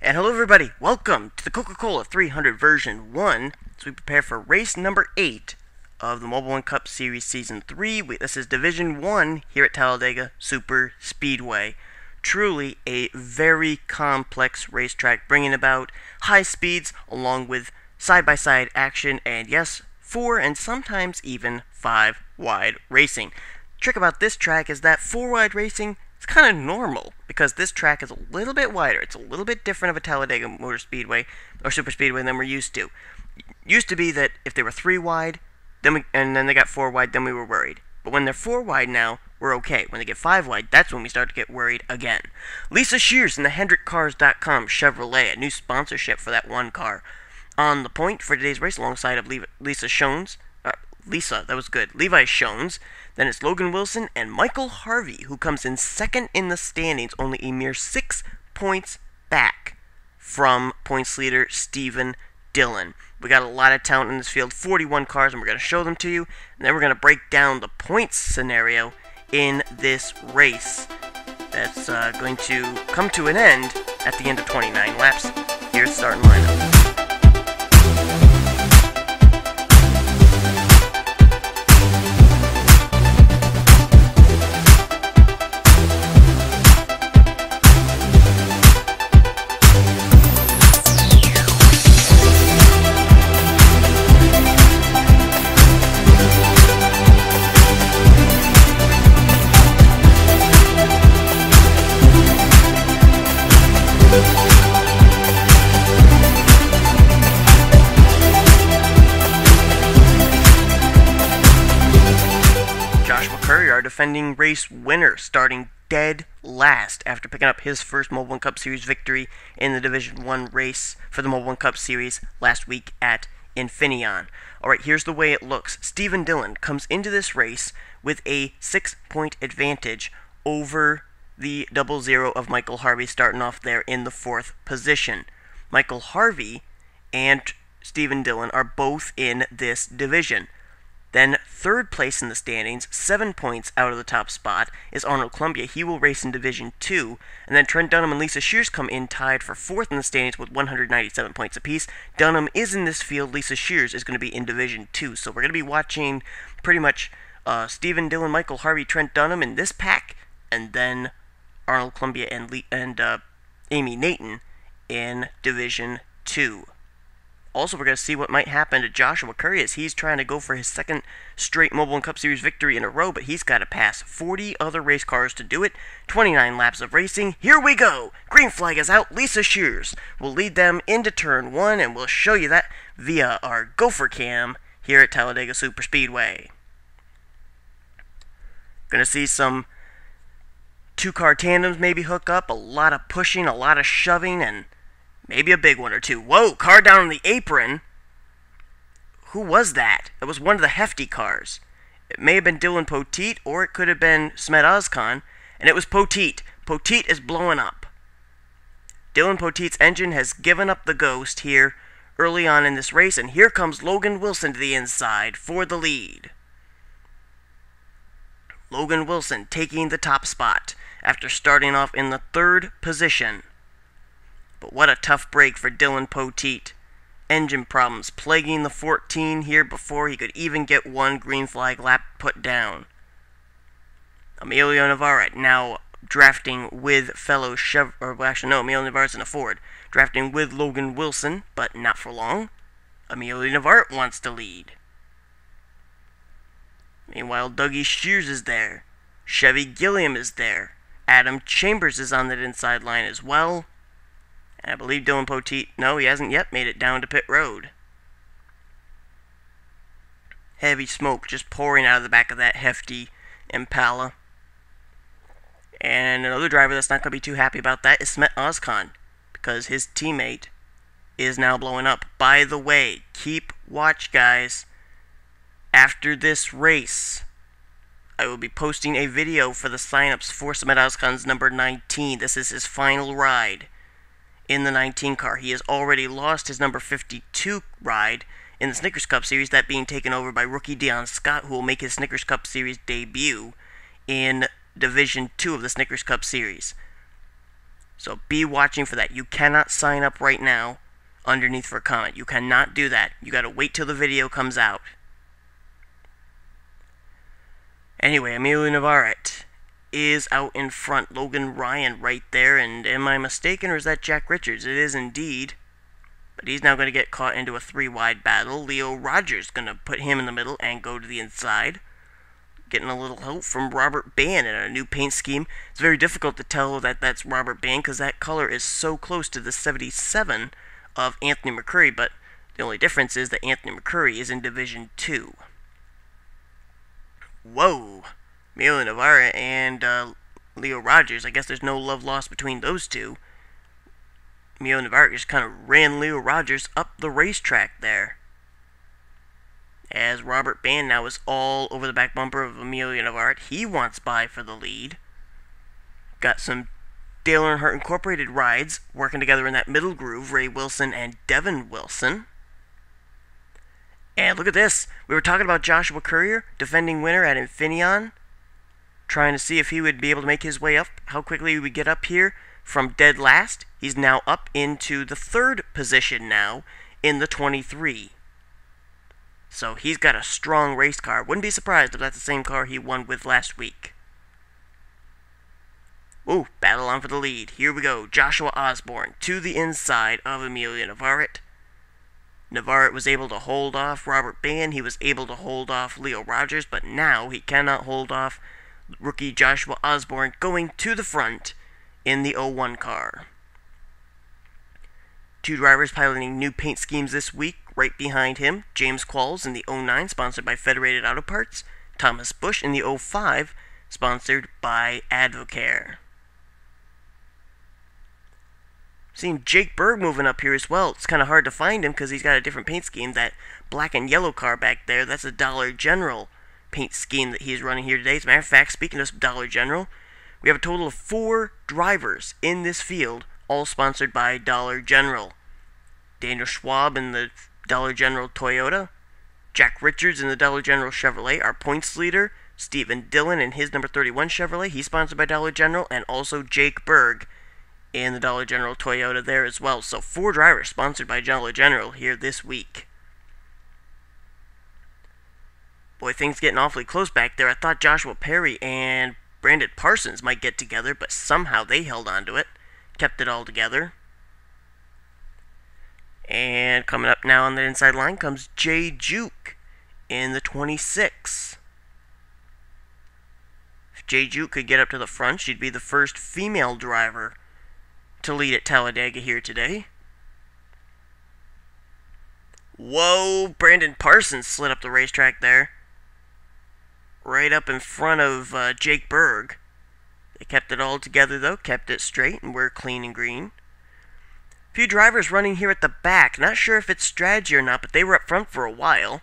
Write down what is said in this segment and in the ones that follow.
And hello everybody, welcome to the Coca-Cola 300 version 1 as we prepare for race number 8 of the Mobil1 Cup Series Season 3. This is Division 1 here at Talladega Super Speedway. Truly a very complex racetrack, bringing about high speeds along with side-by-side action and yes, 4 and sometimes even 5 wide racing. The trick about this track is that 4 wide racing it's kind of normal because this track is a little bit wider. It's a little bit different of a Talladega Motor Speedway or Super Speedway than we're used to. It used to be that if they were 3 wide, and then they got 4 wide, then we were worried. But when they're 4 wide now, we're okay. When they get 5 wide, that's when we start to get worried again. Lisa Shears and the HendrickCars.com Chevrolet, a new sponsorship for that one car. On the point for today's race alongside of Levi Schones. That was good. Levi Schones. Then it's Logan Wilson and Michael Harvey, who comes in second in the standings, only a mere 6 points back from points leader Stephen Dillon. We got a lot of talent in this field, 41 cars, and we're going to show them to you, and then we're going to break down the points scenario in this race that's going to come to an end at the end of 29 laps. Here's the starting lineup. Joshua Currier, our defending race winner, starting dead last after picking up his first Mobil1 Cup Series victory in the Division 1 race for the Mobil1 Cup Series last week at Infineon. Alright, here's the way it looks. Stephen Dillon comes into this race with a 6-point advantage over the 00 of Michael Harvey, starting off there in the 4th position. Michael Harvey and Stephen Dillon are both in this division. Then, 3rd place in the standings, 7 points out of the top spot, is Arnold Columbia. He will race in Division 2. And then Trent Dunham and Lisa Shears come in tied for 4th in the standings with 197 points apiece. Dunham is in this field. Lisa Shears is going to be in Division 2. So we're going to be watching pretty much Stephen Dillon, Michael Harvey, Trent Dunham in this pack, and then Arnold Columbia and Amy Nathan in Division 2. Also, we're going to see what might happen to Joshua Currier as he's trying to go for his 2nd straight Mobil1 Cup Series victory in a row, but he's got to pass 40 other race cars to do it. 29 laps of racing. Here we go! Green flag is out. Lisa Shears will lead them into turn 1, and we'll show you that via our Gopher Cam here at Talladega Super Speedway. Going to see some 2-car tandems maybe hook up, a lot of pushing, a lot of shoving, and maybe a big one or two. Whoa, car down on the apron. Who was that? It was one of the hefty cars. It may have been Dylan Poteet, or it could have been Samet Ozkan, and it was Poteet. Poteet is blowing up. Dylan Poteet's engine has given up the ghost here early on in this race, and here comes Logan Wilson to the inside for the lead. Logan Wilson taking the top spot after starting off in the 3rd position. But what a tough break for Dylan Poteet. Engine problems plaguing the 14 here before he could even get one green flag lap put down. Emilio Navarrete now drafting with fellow Emilio Navarrete's in a Ford. Drafting with Logan Wilson, but not for long. Emilio Navarrete wants to lead. Meanwhile, Dougie Shears is there. Chevy Gilliam is there. Adam Chambers is on that inside line as well. And I believe Dylan Poteet, no, he hasn't yet made it down to pit road. Heavy smoke just pouring out of the back of that hefty Impala. And another driver that's not going to be too happy about that is Samet Ozkan, because his teammate is now blowing up. By the way, keep watch, guys. After this race, I will be posting a video for the signups for Samet Ozkan's number 19. This is his final ride in the 19 car. He has already lost his number 52 ride in the Snickers Cup Series, that being taken over by rookie Dion Scott, who will make his Snickers Cup Series debut in Division 2 of the Snickers Cup Series. So be watching for that. You cannot sign up right now underneath for a comment. You cannot do that. You gotta wait till the video comes out. Anyway, Emilio Navarrete is out in front. Logan Ryan right there. And am I mistaken, or is that Jack Richards? It is indeed. But he's now going to get caught into a 3-wide battle. Leo Rogers going to put him in the middle and go to the inside. Getting a little help from Robert Band in a new paint scheme. It's very difficult to tell that that's Robert Band because that color is so close to the 77 of Anthony McCurry. But the only difference is that Anthony McCurry is in Division 2. Whoa! Emilio Navarrete and Leo Rogers. I guess there's no love lost between those two. Emilio Navarrete just kind of ran Leo Rogers up the racetrack there. As Robert Band now is all over the back bumper of Emilio Navarrete. He wants by for the lead. Got some Dale Earnhardt Incorporated rides working together in that middle groove. Ray Wilson and Devin Wilson. And look at this. We were talking about Joshua Currier, defending winner at Infineon. Trying to see if he would be able to make his way up. How quickly he would get up here. From dead last, he's now up into the 3rd position now in the 23. So he's got a strong race car. Wouldn't be surprised if that's the same car he won with last week. Ooh, battle on for the lead. Here we go. Joshua Osborne to the inside of Emilio Navarrete. Navarrete was able to hold off Robert Band. He was able to hold off Leo Rogers, but now he cannot hold off rookie Joshua Osborne going to the front in the 01 car. 2 drivers piloting new paint schemes this week. Right behind him, James Qualls in the 09, sponsored by Federated Auto Parts. Thomas Busch in the 05, sponsored by Advocare. Seeing Jake Berg moving up here as well. It's kind of hard to find him because he's got a different paint scheme. That black and yellow car back there, that's a Dollar General paint scheme that he's running here today. As a matter of fact, speaking of Dollar General, we have a total of 4 drivers in this field, all sponsored by Dollar General. Daniel Schwab in the Dollar General Toyota. Jack Richards in the Dollar General Chevrolet. Our points leader, Stephen Dillon in his number 31 Chevrolet. He's sponsored by Dollar General. And also Jake Berg in the Dollar General Toyota there as well. So 4 drivers sponsored by Dollar General here this week. Boy, things getting awfully close back there. I thought Joshua Perry and Brandon Parsons might get together, but somehow they held on to it. Kept it all together. And coming up now on the inside line comes Jay Juke in the 26. If Jay Juke could get up to the front, she'd be the first female driver to lead at Talladega here today. Whoa, Brandon Parsons slid up the racetrack there. Right up in front of Jake Berg. They kept it all together though, kept it straight, and we're clean and green. A few drivers running here at the back. Not sure if it's strategy or not, but they were up front for a while.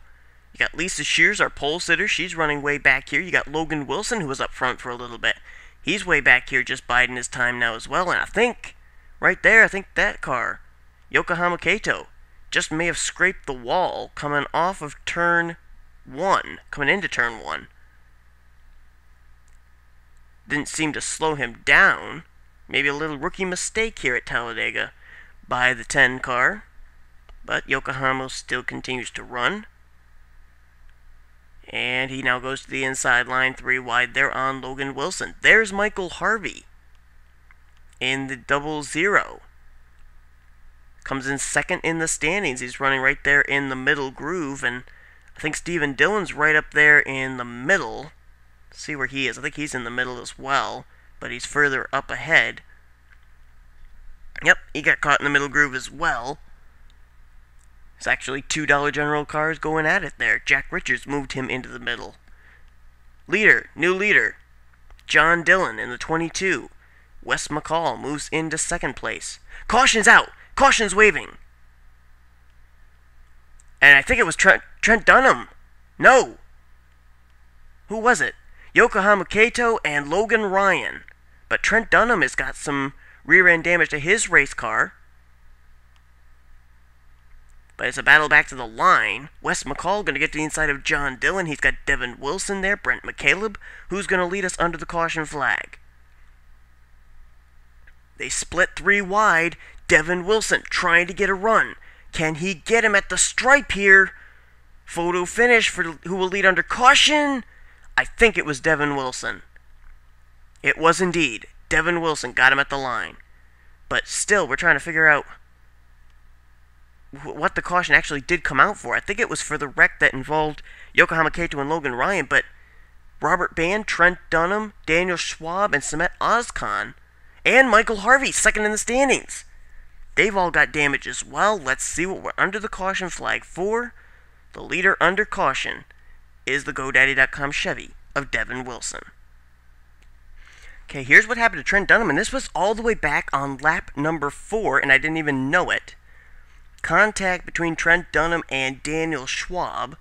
You got Lisa Shears, our pole sitter. She's running way back here. You got Logan Wilson, who was up front for a little bit. He's way back here just biding his time now as well. And I think, right there, I think that car, Yokohama Kato, just may have scraped the wall coming off of turn 1, coming into turn 1. Didn't seem to slow him down. Maybe a little rookie mistake here at Talladega by the 10 car. But Yokohama still continues to run. And he now goes to the inside line 3 wide there on Logan Wilson. There's Michael Harvey in the 00. Comes in second in the standings. He's running right there in the middle groove. And I think Stephen Dillon's right up there in the middle. See where he is. I think he's in the middle as well, but he's further up ahead. Yep, he got caught in the middle groove as well. It's actually 2 Dollar General cars going at it there. Jack Richards moved him into the middle. Leader, new leader, John Dillon in the 22. Wez McCall moves into second place. Caution's out! Caution's waving! And I think it was Trent Dunham. No! Who was it? Yokohama Kato and Logan Ryan. But Trent Dunham has got some rear-end damage to his race car. But it's a battle back to the line. Wez McCall going to get to the inside of John Dillon. He's got Devin Wilson there. Brent McCaleb, who's going to lead us under the caution flag. They split 3 wide. Devin Wilson trying to get a run. Can he get him at the stripe here? Photo finish for who will lead under caution. I think it was Devin Wilson. It was indeed. Devin Wilson got him at the line. But still, we're trying to figure out what the caution actually did come out for. I think it was for the wreck that involved Yokohama Kato and Logan Ryan, but Robert Band, Trent Dunham, Daniel Schwab, and Samet Ozkan, and Michael Harvey, second in the standings. They've all got damage as well. Let's see what we're under the caution flag for. The leader under caution is the GoDaddy.com Chevy of Devin Wilson. Okay, here's what happened to Trent Dunham, and this was all the way back on lap number 4, and I didn't even know it. Contact between Trent Dunham and Daniel Schwab,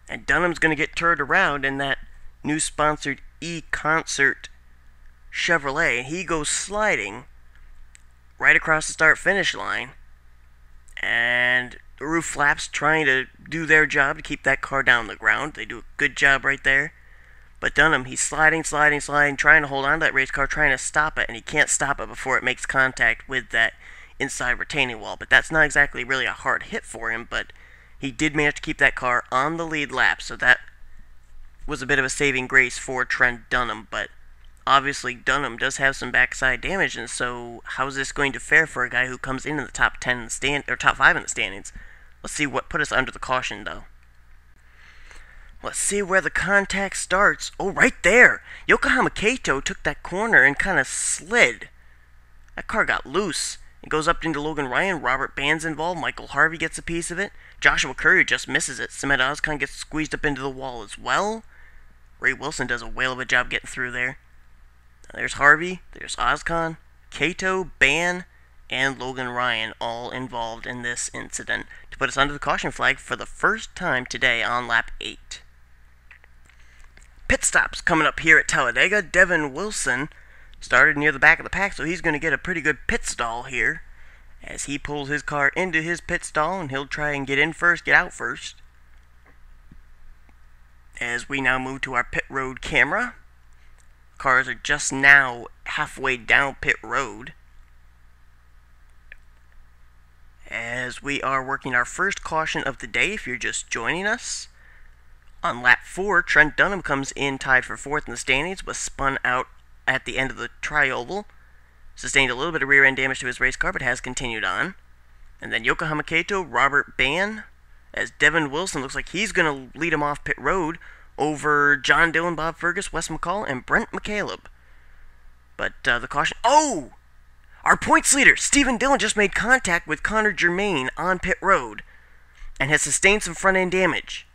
and Dunham's going to get turned around in that new sponsored E-Concert Chevrolet, and he goes sliding right across the start-finish line, and the roof flaps trying to do their job to keep that car down the ground. They do a good job right there. But Dunham, he's sliding, trying to hold on to that race car, trying to stop it, and he can't stop it before it makes contact with that inside retaining wall. But that's not exactly really a hard hit for him, but he did manage to keep that car on the lead lap, so that was a bit of a saving grace for Trent Dunham. But obviously Dunham does have some backside damage, and so how's this going to fare for a guy who comes in the top 10 in the or top 5 in the standings? Let's see what put us under the caution, though. Let's see where the contact starts. Oh, right there! Yokohama Kato took that corner and kind of slid. That car got loose. It goes up into Logan Ryan. Robert Band's involved. Michael Harvey gets a piece of it. Joshua Currier just misses it. Samet Ozkan gets squeezed up into the wall as well. Ray Wilson does a whale of a job getting through there. There's Harvey. There's Ozkan, Kato, Ban, and Logan Ryan all involved in this incident to put us under the caution flag for the first time today on lap 8. Pit stops coming up here at Talladega. Devin Wilson started near the back of the pack, so he's going to get a pretty good pit stall here as he pulls his car into his pit stall, and he'll try and get in first, get out first. As we now move to our pit road camera, cars are just now halfway down pit road as we are working our first caution of the day. If you're just joining us, on lap 4, Trent Dunham comes in tied for 4th in the standings, was spun out at the end of the tri-oval, sustained a little bit of rear-end damage to his race car, but has continued on. And then Yokohama Kato, Robert Ban, as Devin Wilson looks like he's going to lead him off pit road over John Dillon, Bob Fergus, Wez McCall, and Brent McCaleb. But the caution... Oh! Our points leader, Stephen Dillon, just made contact with Connor Germain on pit road and has sustained some front-end damage.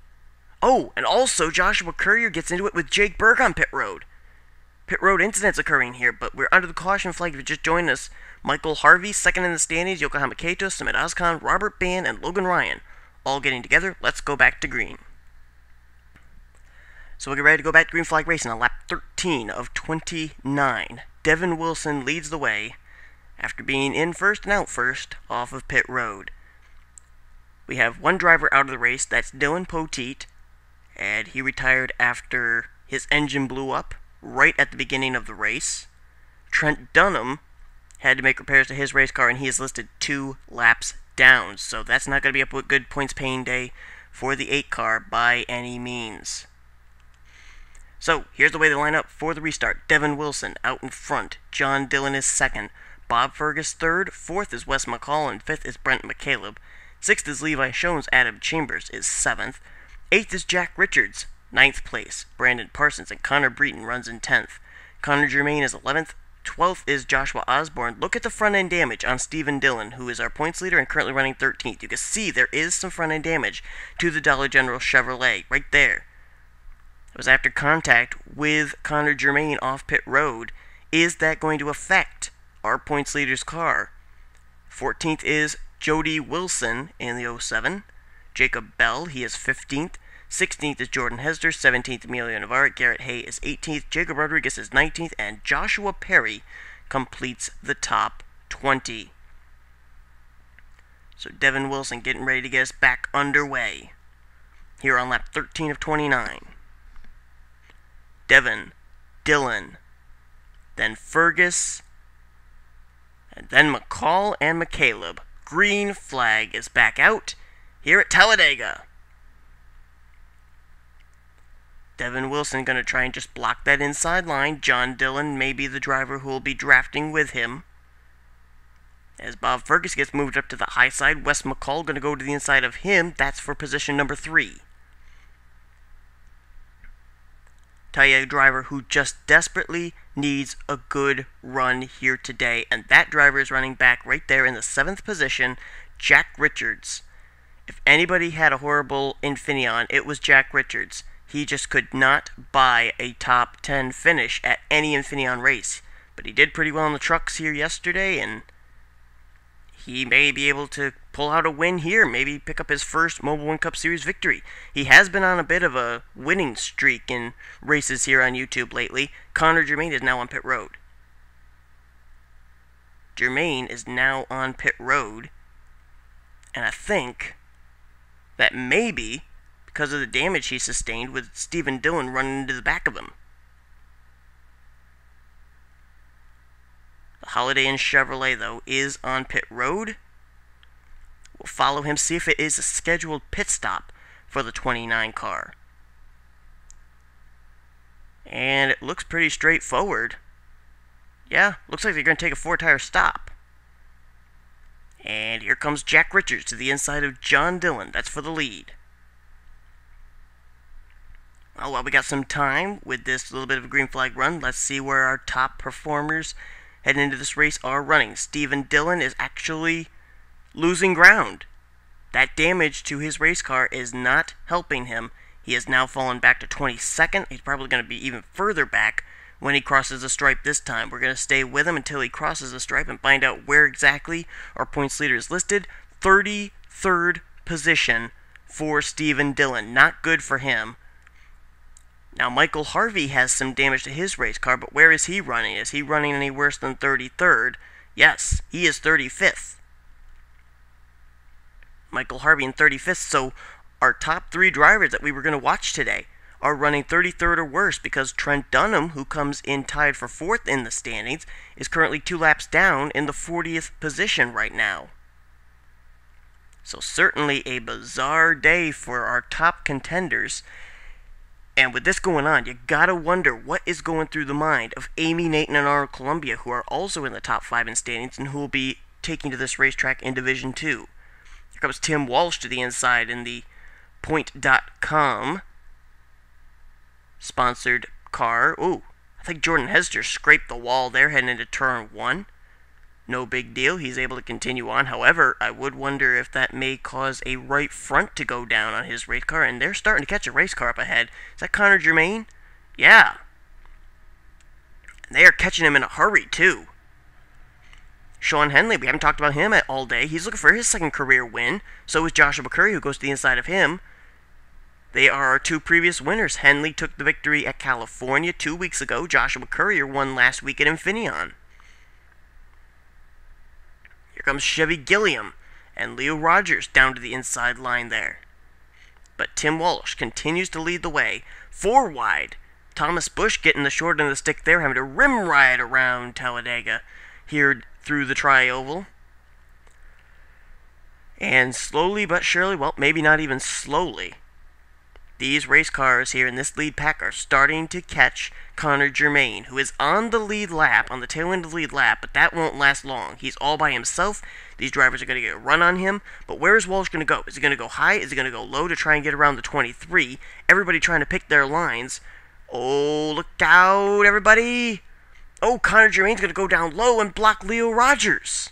Oh, and also Joshua Currier gets into it with Jake Berg on pit road. Pit road incidents occurring here, but we're under the caution flag if you just joined us. Michael Harvey, second in the standings, Yokohama Kato, Samet Ozkan, Robert Ban, and Logan Ryan, all getting together. Let's go back to green. So we'll get ready to go back to green flag racing on lap 13 of 29. Devin Wilson leads the way after being in first and out first off of pit road. We have one driver out of the race, that's Dylan Poteet, and he retired after his engine blew up right at the beginning of the race. Trent Dunham had to make repairs to his race car, and he is listed 2 laps down, so that's not going to be a good points paying day for the 8 car by any means. So here's the way they line up for the restart. Devin Wilson out in front, John Dillon is second, Bob Fergus third, 4th is Wez McCall, and 5th is Brent McCaleb, 6th is Levi Schones. Adam Chambers is 7th, 8th is Jack Richards, 9th place. Brandon Parsons and Connor Breton runs in 10th. Connor Germain is 11th. 12th is Joshua Osborne. Look at the front-end damage on Stephen Dillon, who is our points leader and currently running 13th. You can see there is some front-end damage to the Dollar General Chevrolet right there. It was after contact with Connor Germain off pit road. Is that going to affect our points leader's car? 14th is Jody Wilson in the 07. Jacob Bell, he is 15th. 16th is Jordan Hesder, 17th Emilio Navarre, Garret Hay is 18th, Jacob Rodriguez is 19th, and Joshua Perry completes the top 20. So Devin Wilson getting ready to get us back underway here on lap 13 of 29. Devin, Dillon, then Fergus, And then McCall and McCaleb. Green flag is back out here at Talladega. Devin Wilson going to try and just block that inside line. John Dillon may be the driver who will be drafting with him. As Bob Fergus gets moved up to the high side, Wez McCall going to go to the inside of him. That's for position number 3. Talladega driver who just desperately needs a good run here today. And that driver is running back right there in the 7th position, Jack Richards. If anybody had a horrible Infineon, it was Jack Richards. He just could not buy a top 10 finish at any Infineon race. But he did pretty well in the trucks here yesterday, and he may be able to pull out a win here, maybe pick up his first Mobil1 Cup Series victory. He has been on a bit of a winning streak in races here on YouTube lately. Connor Germain is now on pit road. Germain is now on pit road, and I think that maybe because of the damage he sustained with Stephen Dillon running into the back of him. The Holiday Inn Chevrolet, though, is on pit road. We'll follow him, see if it is a scheduled pit stop for the 29 car. And it looks pretty straightforward. Yeah, looks like they're going to take a 4-tire stop. And here comes Jack Richards to the inside of John Dillon. That's for the lead. Well, while we got some time with this little bit of a green flag run, let's see where our top performers heading into this race are running. Stephen Dillon is actually losing ground. That damage to his race car is not helping him. He has now fallen back to 22nd. He's probably going to be even further back when he crosses the stripe this time. We're going to stay with him until he crosses the stripe and find out where exactly our points leader is listed. 33rd position for Stephen Dillon. Not good for him. Now, Michael Harvey has some damage to his race car, but where is he running? Is he running any worse than 33rd? Yes, he is 35th. Michael Harvey in 35th, so our top 3 drivers that we were going to watch today are running 33rd or worse, because Trent Dunham, who comes in tied for 4th in the standings, is currently 2 laps down in the 40th position right now. So certainly a bizarre day for our top contenders. And with this going on, you gotta wonder what is going through the mind of Amy, Nathan, and Arnold Columbia, who are also in the top 5 in standings and who will be taking to this racetrack in Division 2. Here comes Tim Walsh to the inside in the Point.com sponsored car. Ooh, I think Jordan Hester scraped the wall there heading into turn 1. No big deal, he's able to continue on. However, I would wonder if that may cause a right front to go down on his race car, and they're starting to catch a race car up ahead. Is that Connor Germain? Yeah. And they are catching him in a hurry, too. Sean Henley, we haven't talked about him all day. He's looking for his second career win. So is Joshua Currier, who goes to the inside of him. They are our 2 previous winners. Henley took the victory at California 2 weeks ago. Joshua Currier won last week at Infineon. Here comes Chevy Gilliam and Leo Rogers down to the inside line there. But Tim Walsh continues to lead the way. 4 wide. Thomas Busch getting the short end of the stick there, having to rim ride around Talladega here through the tri-oval. And slowly but surely, well, maybe not even slowly, these race cars here in this lead pack are starting to catch Connor Germain, who is on the lead lap, on the tail end of the lead lap, but that won't last long. He's all by himself. These drivers are going to get a run on him, but where is Walsh going to go? Is he going to go high? Is he going to go low to try and get around the 23? Everybody trying to pick their lines. Oh, look out, everybody! Oh, Connor Germain's going to go down low and block Leo Rogers.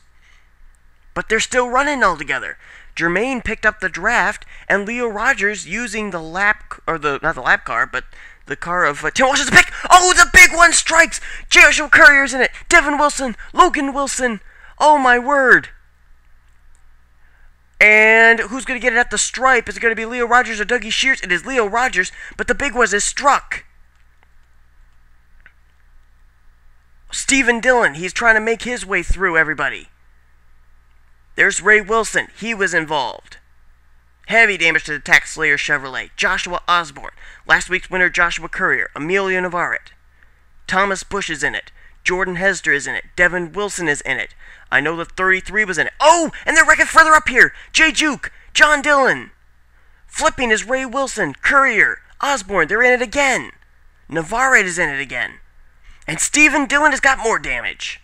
But they're still running all together. Germain picked up the draft, and Leo Rogers using the lap, or not the lap car, but the car of Tim Walsh is a pick. Oh, the big one strikes! Joshua Currier's in it. Devin Wilson, Logan Wilson. Oh my word! And who's going to get it at the stripe? Is it going to be Leo Rogers or Dougie Shears? It is Leo Rogers, but the big one is struck. Stephen Dillon, he's trying to make his way through everybody. There's Ray Wilson. He was involved. Heavy damage to the Tax Slayer Chevrolet. Joshua Osborne. Last week's winner, Joshua Currier. Emilio Navarrete. Thomas Busch is in it. Jordan Hester is in it. Devin Wilson is in it. I know the 33 was in it. Oh, and they're wrecking further up here. Jay Juke, John Dillon. Flipping is Ray Wilson, Currier, Osborne. They're in it again. Navarrete is in it again. And Steven Dillon has got more damage.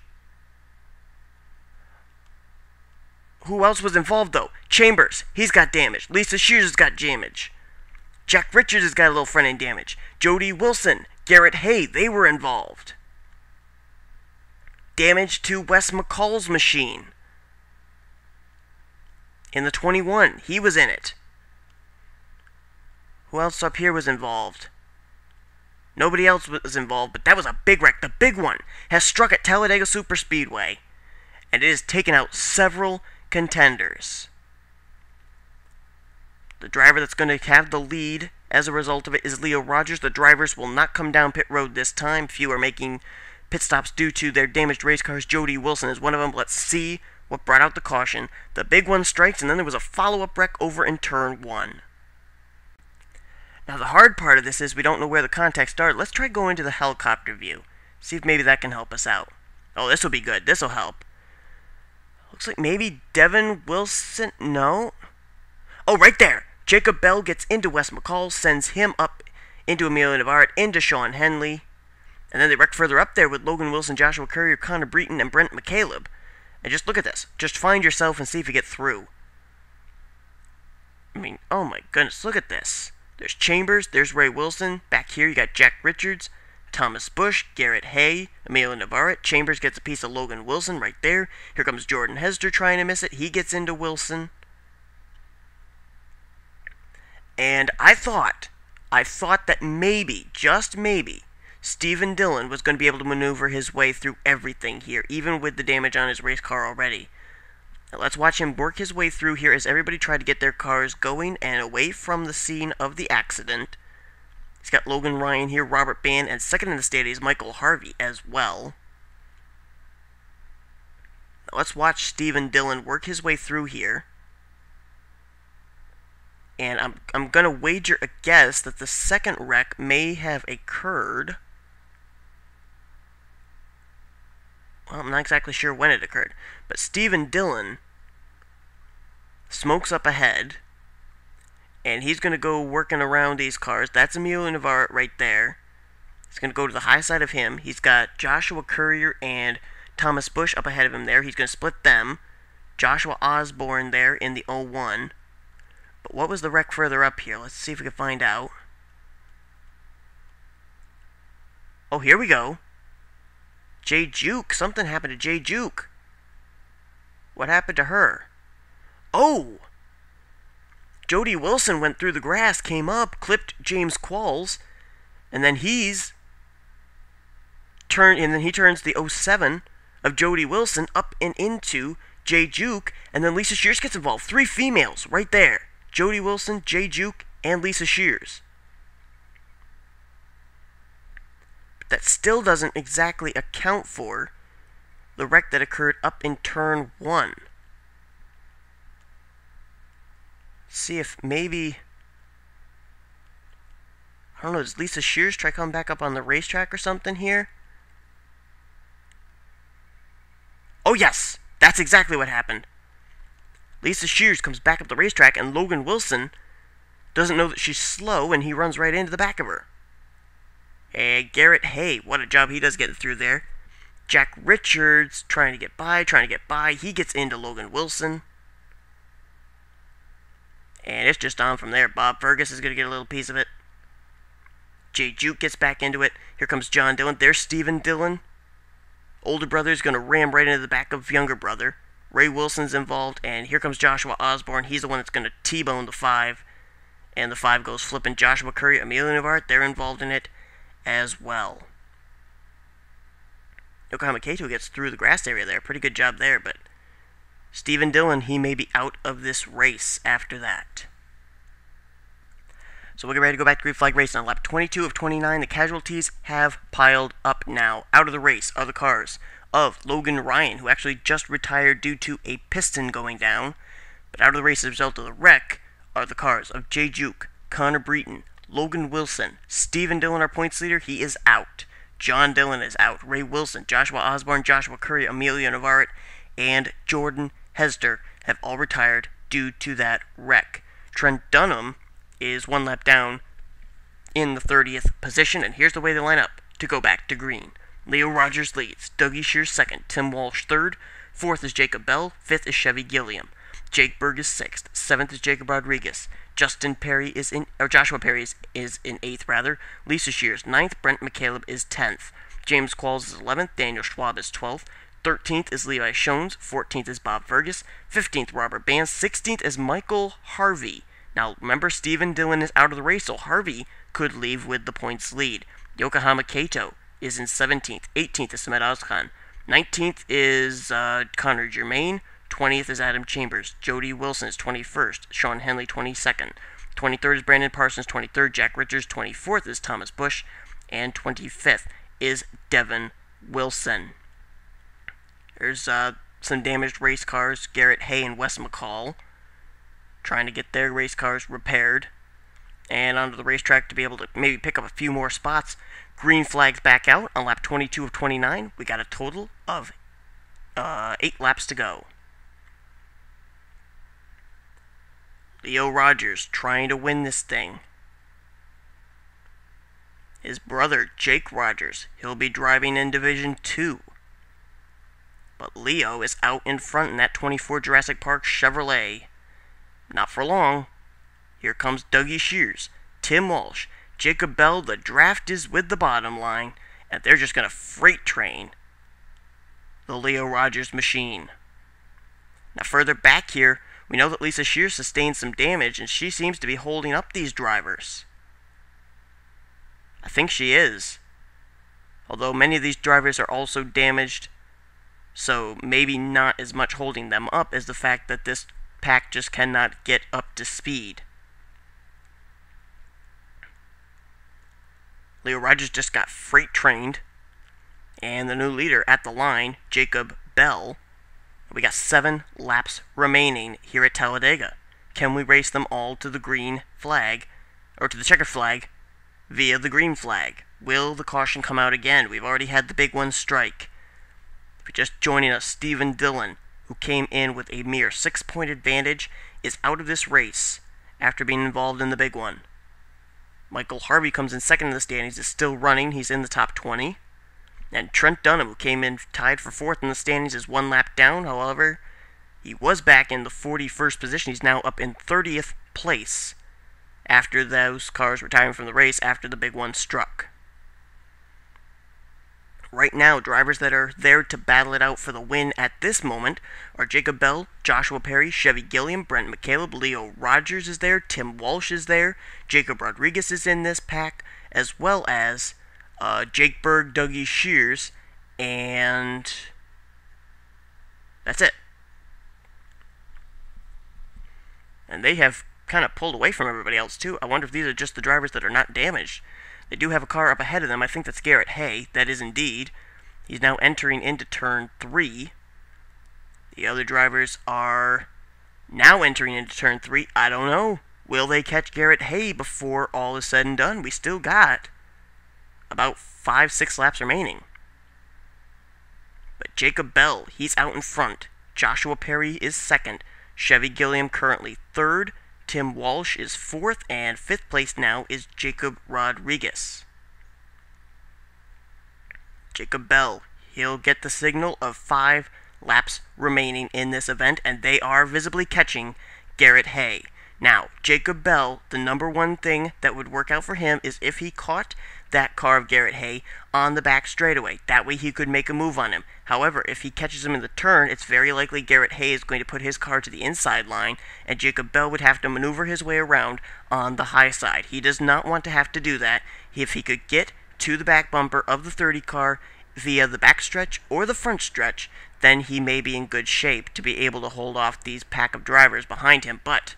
Who else was involved, though? Chambers, he's got damage. Lisa Shears has got damage. Jack Richards has got a little front-end damage. Jody Wilson, Garret Hay, they were involved. Damage to Wez McCall's machine. In the 21, he was in it. Who else up here was involved? Nobody else was involved, but that was a big wreck. The big one has struck at Talladega Superspeedway, and it has taken out several contenders. The driver that's going to have the lead as a result of it is Leo Rogers. The drivers will not come down pit road this time. Few are making pit stops due to their damaged race cars. Jody Wilson is one of them. Let's see what brought out the caution. The big one strikes, and then there was a follow-up wreck over in turn 1. Now, the hard part of this is we don't know where the contact started. Let's try going to the helicopter view. See if maybe that can help us out. Oh, this will be good. This will help. Looks like maybe Devin Wilson. No. Oh, right there. Jacob Bell gets into Wez McCall, sends him up into Emilio Navarrete, into Sean Henley. And then they wreck further up there with Logan Wilson, Joshua Currier, Connor Breton, and Brent McCaleb. And just look at this. Just find yourself and see if you get through. I mean, oh my goodness, look at this. There's Chambers, there's Ray Wilson. Back here you got Jack Richards, Thomas Busch, Garret Hay, Emilio Navarrete. Chambers gets a piece of Logan Wilson right there. Here comes Jordan Hester trying to miss it. He gets into Wilson. And I thought that maybe, just maybe, Steven Dillon was going to be able to maneuver his way through everything here, even with the damage on his race car already. Now let's watch him work his way through here as everybody tried to get their cars going and away from the scene of the accident. He's got Logan Ryan here, Robert Band, and second in the state is Michael Harvey as well. Now let's watch Steven Dillon work his way through here. And I'm going to wager a guess that the second wreck may have occurred. Well, I'm not exactly sure when it occurred. But Steven Dillon smokes up ahead. And he's going to go working around these cars. That's Emilio Navarrete right there. He's going to go to the high side of him. He's got Joshua Currier and Thomas Busch up ahead of him there. He's going to split them. Joshua Osborne there in the 01. But what was the wreck further up here? Let's see if we can find out. Oh, here we go. Jay Juke. Something happened to Jay Juke. What happened to her? Oh! Jody Wilson went through the grass, came up, clipped James Qualls, and then he turns the 07 of Jody Wilson up and into Jay Juke, and then Lisa Shears gets involved. 3 females right there. Jody Wilson, Jay Juke, and Lisa Shears. But that still doesn't exactly account for the wreck that occurred up in turn 1. See if maybe, I don't know, does Lisa Shears try coming back up on the racetrack or something here? Oh yes, that's exactly what happened. Lisa Shears comes back up the racetrack and Logan Wilson doesn't know that she's slow and he runs right into the back of her. And Garret Hay, what a job he does getting through there. Jack Richards trying to get by, he gets into Logan Wilson. And it's just on from there. Bob Fergus is going to get a little piece of it. Jay Juke gets back into it. Here comes John Dillon. There's Steven Dillon. Older brother is going to ram right into the back of younger brother. Ray Wilson's involved. And here comes Joshua Osborne. He's the one that's going to T-bone the 5. And the 5 goes flipping. Joshua Currier, Emilio Navarrete, they're involved in it as well. Yokohama Kato gets through the grass area there. Pretty good job there, but Steven Dillon, he may be out of this race after that. So we'll get ready to go back to green flag racing. On lap 22 of 29, the casualties have piled up now. Out of the race are the cars of Logan Ryan, who actually just retired due to a piston going down. But out of the race as a result of the wreck are the cars of Jay Juke, Connor Breton, Logan Wilson. Steven Dillon, our points leader, he is out. John Dillon is out. Ray Wilson, Joshua Osborne, Joshua Currier, Emilio Navarrete, and Jordan Hester have all retired due to that wreck. Trent Dunham is 1 lap down in the 30th position, and here's the way they line up to go back to green. Leo Rogers leads, Dougie Shears second, Tim Walsh third, fourth is Jacob Bell, fifth is Chevy Gilliam, Jake Berg is sixth, seventh is Jacob Rodriguez, Joshua Perry is in 8th, Lisa Shears 9th, Brent McCaleb is 10th, James Qualls is 11th, Daniel Schwab is 12th, 13th is Levi Schones, 14th is Bob Fergus, 15th Robert Bands, 16th is Michael Harvey. Now remember, Stephen Dillon is out of the race, so Harvey could leave with the points lead. Yokohama Kato is in 17th, 18th is Samet Ozkan, 19th is Connor Germain, 20th is Adam Chambers, Jody Wilson is 21st, Sean Henley 22nd, 23rd is Brandon Parsons, 23rd Jack Richards, 24th is Thomas Busch, and 25th is Devin Wilson. There's some damaged race cars, Garret Hay and Wez McCall, trying to get their race cars repaired and onto the racetrack to be able to maybe pick up a few more spots. Green flags back out on lap 22 of 29. We got a total of 8 laps to go. Leo Rogers trying to win this thing. His brother, Jake Rogers, he'll be driving in Division 2. But Leo is out in front in that 24 Jurassic Park Chevrolet. Not for long. Here comes Dougie Shears, Tim Walsh, Jacob Bell. The draft is with the bottom line, and they're just going to freight train the Leo Rogers machine. Now further back here, we know that Lisa Shears sustained some damage, and she seems to be holding up these drivers. I think she is. Although many of these drivers are also damaged, so maybe not as much holding them up as the fact that this pack just cannot get up to speed. Leo Rogers just got freight trained, and the new leader at the line, Jacob Bell. We got 7 laps remaining here at Talladega. Can we race them all to the green flag, or to the checkered flag, via the green flag? Will the caution come out again? We've already had the big one strike. If you're just joining us, Stephen Dillon, who came in with a mere 6-point advantage, is out of this race after being involved in the big one. Michael Harvey comes in second in the standings, is still running. He's in the top 20. And Trent Dunham, who came in tied for 4th in the standings, is 1 lap down. However, he was back in the 41st position. He's now up in 30th place after those cars retiring from the race after the big one struck. Right now, drivers that are there to battle it out for the win at this moment are Jacob Bell, Joshua Perry, Chevy Gilliam, Brent McCaleb, Leo Rogers is there, Tim Walsh is there, Jacob Rodriguez is in this pack, as well as Jake Berg, Dougie Shears, and that's it. And they have kind of pulled away from everybody else too. I wonder if these are just the drivers that are not damaged. They do have a car up ahead of them. I think that's Garret Hay. That is indeed. He's now entering into turn 3. The other drivers are now entering into turn 3. I don't know. Will they catch Garret Hay before all is said and done? We still got about 5-6 laps remaining. But Jacob Bell, he's out in front. Joshua Perry is second. Chevy Gilliam currently third. Tim Walsh is 4th, and 5th place now is Jacob Rodriguez. Jacob Bell, he'll get the signal of 5 laps remaining in this event, and they are visibly catching Garret Hay. Now, Jacob Bell, the number one thing that would work out for him is if he caught that car of Garret Hay on the back straightaway. That way he could make a move on him. However, if he catches him in the turn, it's very likely Garret Hay is going to put his car to the inside line, and Jacob Bell would have to maneuver his way around on the high side. He does not want to have to do that. If he could get to the back bumper of the 30 car via the back stretch or the front stretch, then he may be in good shape to be able to hold off these pack of drivers behind him. But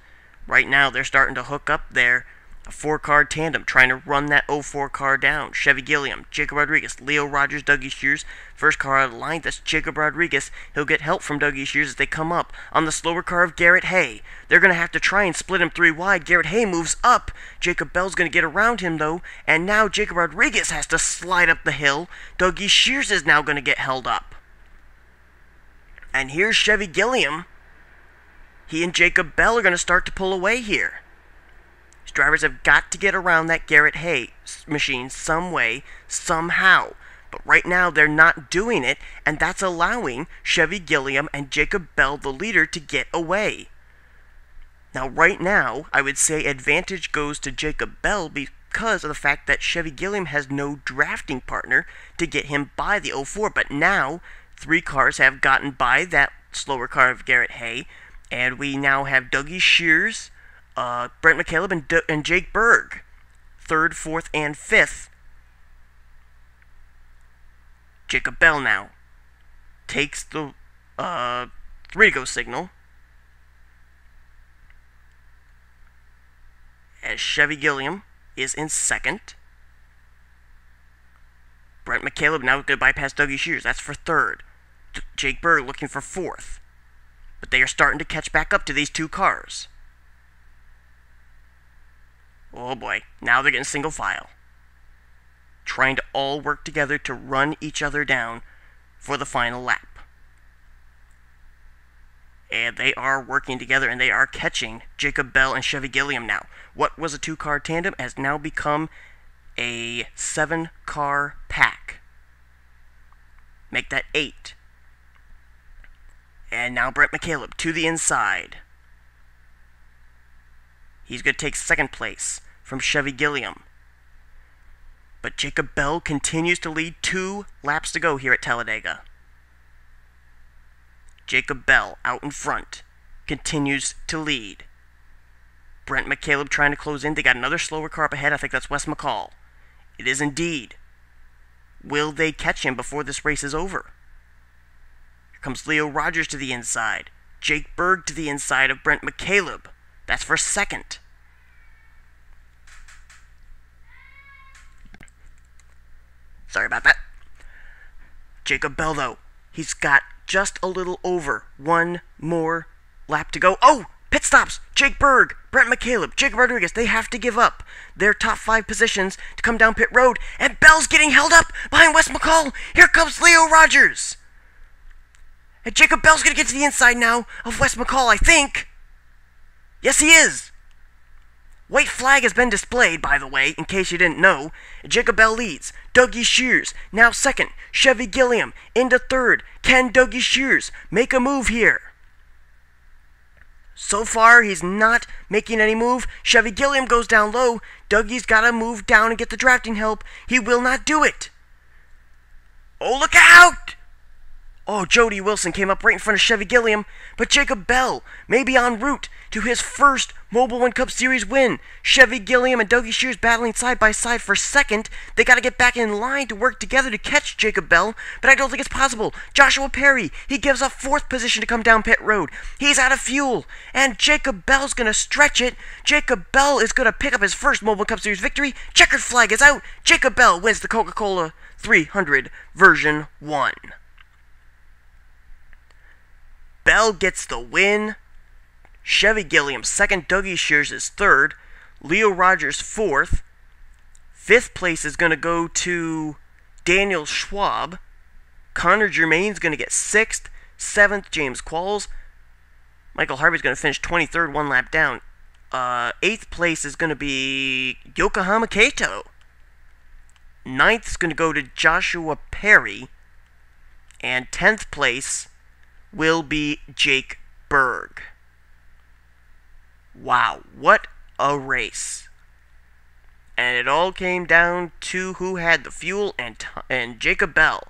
right now they're starting to hook up there A 4-car tandem trying to run that 04 car down. Chevy Gilliam, Jacob Rodriguez, Leo Rogers, Dougie Shears. First car out of the line, that's Jacob Rodriguez. He'll get help from Dougie Shears as they come up on the slower car of Garret Hay. They're going to have to try and split him 3 wide. Garret Hay moves up. Jacob Bell's going to get around him, though. And now Jacob Rodriguez has to slide up the hill. Dougie Shears is now going to get held up. And here's Chevy Gilliam. He and Jacob Bell are going to start to pull away here. These drivers have got to get around that Garret Hay machine some way, somehow. But right now, they're not doing it, and that's allowing Chevy Gilliam and Jacob Bell, the leader, to get away. Now, right now, I would say advantage goes to Jacob Bell because of the fact that Chevy Gilliam has no drafting partner to get him by the 04. But now, 3 cars have gotten by that slower car of Garret Hay, and we now have Dougie Shears, Brent McCaleb, and Jake Berg, 3rd, 4th, and 5th. Jacob Bell now takes the 3-to-go signal as Chevy Gilliam is in 2nd. Brent McCaleb now going to bypass Dougie Shears. That's for 3rd. Jake Berg looking for 4th. But they are starting to catch back up to these 2 cars. Oh boy, now they're getting single file. Trying to all work together to run each other down for the final lap. And they are working together, and they are catching Jacob Bell and Chevy Gilliam now. What was a 2-car tandem has now become a 7-car pack. Make that 8. And now Brent McCaleb to the inside. He's going to take 2nd place from Chevy Gilliam. But Jacob Bell continues to lead. 2 laps to go here at Talladega. Jacob Bell out in front continues to lead. Brent McCaleb trying to close in. They got another slower car up ahead. I think that's Wez McCall. It is indeed. Will they catch him before this race is over? Here comes Leo Rogers to the inside. Jake Berg to the inside of Brent McCaleb. That's for 2nd. Sorry about that. Jacob Bell, though, he's got just a little over 1 more lap to go. Oh! Pit stops! Jake Berg, Brent McCaleb, Jacob Rodriguez, they have to give up their top 5 positions to come down pit road, and Bell's getting held up behind Wez McCall. Here comes Leo Rogers. And Jacob Bell's going to get to the inside now of Wez McCall, I think. Yes, he is. White flag has been displayed, by the way, in case you didn't know. Jacob Bell leads. Dougie Shears, now 2nd. Chevy Gilliam into 3rd. Can Dougie Shears make a move here? So far, he's not making any move. Chevy Gilliam goes down low. Dougie's got to move down and get the drafting help. He will not do it. Oh, look out! Oh, Jody Wilson came up right in front of Chevy Gilliam, but Jacob Bell may be en route to his first Mobil1 Cup Series win. Chevy Gilliam and Dougie Shears battling side by side for 2nd. They got to get back in line to work together to catch Jacob Bell, but I don't think it's possible. Joshua Perry, he gives up 4th position to come down pit road. He's out of fuel, and Jacob Bell's going to stretch it. Jacob Bell is going to pick up his first Mobil1 Cup Series victory. Checkered flag is out. Jacob Bell wins the Coca-Cola 300 version 1. Bell gets the win. Chevy Gilliam 2nd, Dougie Shears is 3rd, Leo Rogers 4th. 5th place is going to go to Daniel Schwab. Connor Germain's going to get 6th, 7th James Qualls. Michael Harvey's going to finish 23rd, 1 lap down. 8th place is going to be Yokohama Kato. 9th is going to go to Joshua Perry. And 10th place will be Jake Berg. Wow, what a race. And it all came down to who had the fuel, and Jacob Bell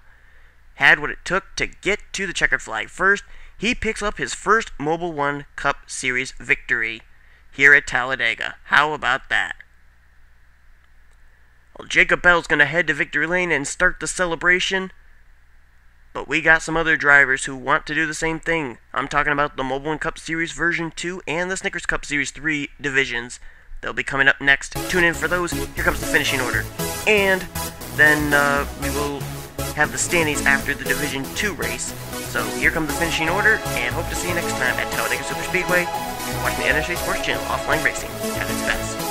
had what it took to get to the checkered flag first. He picks up his first Mobil1 Cup Series victory here at Talladega. How about that? Well, Jacob Bell's going to head to victory lane and start the celebration. But we got some other drivers who want to do the same thing. I'm talking about the Mobil1 Cup Series version 2 and the Snickers Cup Series 3 divisions. They'll be coming up next. Tune in for those. Here comes the finishing order. And then we will have the standings after the Division 2 race. So here comes the finishing order, and hope to see you next time at Talladega Super Speedway. Watching the NNSCRA Sports Channel, offline racing at its best.